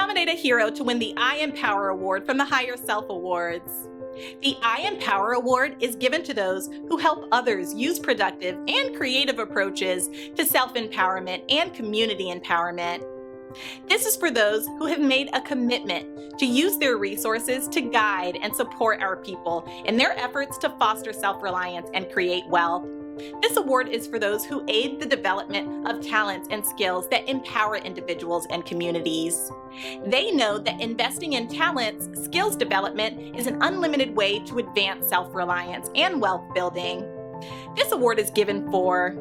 Nominate a hero to win the I Empower Award from the HigherSelf Awards. The I Empower Award is given to those who help others use productive and creative approaches to self-empowerment and community empowerment. This is for those who have made a commitment to use their resources to guide and support our people in their efforts to foster self-reliance and create wealth. This award is for those who aid the development of talents and skills that empower individuals and communities. They know that investing in talents, skills development is an unlimited way to advance self-reliance and wealth building. This award is given for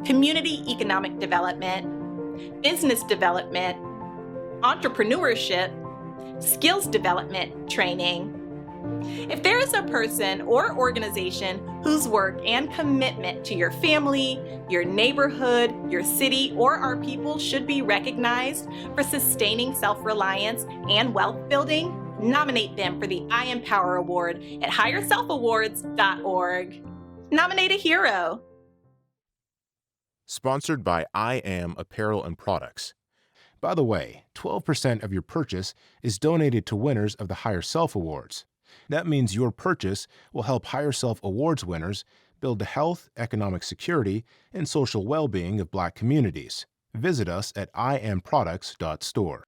community economic development, business development, entrepreneurship, skills development training. If there is a person or organization whose work and commitment to your family, your neighborhood, your city, or our people should be recognized for sustaining self-reliance and wealth building, nominate them for the I Empower Award at HigherSelfAwards.org. Nominate a hero. Sponsored by I Am Apparel and Products. By the way, 12% of your purchase is donated to winners of the HigherSelf Awards. That means your purchase will help HigherSelf Awards winners build the health, economic security, and social well-being of Black communities. Visit us at iamproducts.store.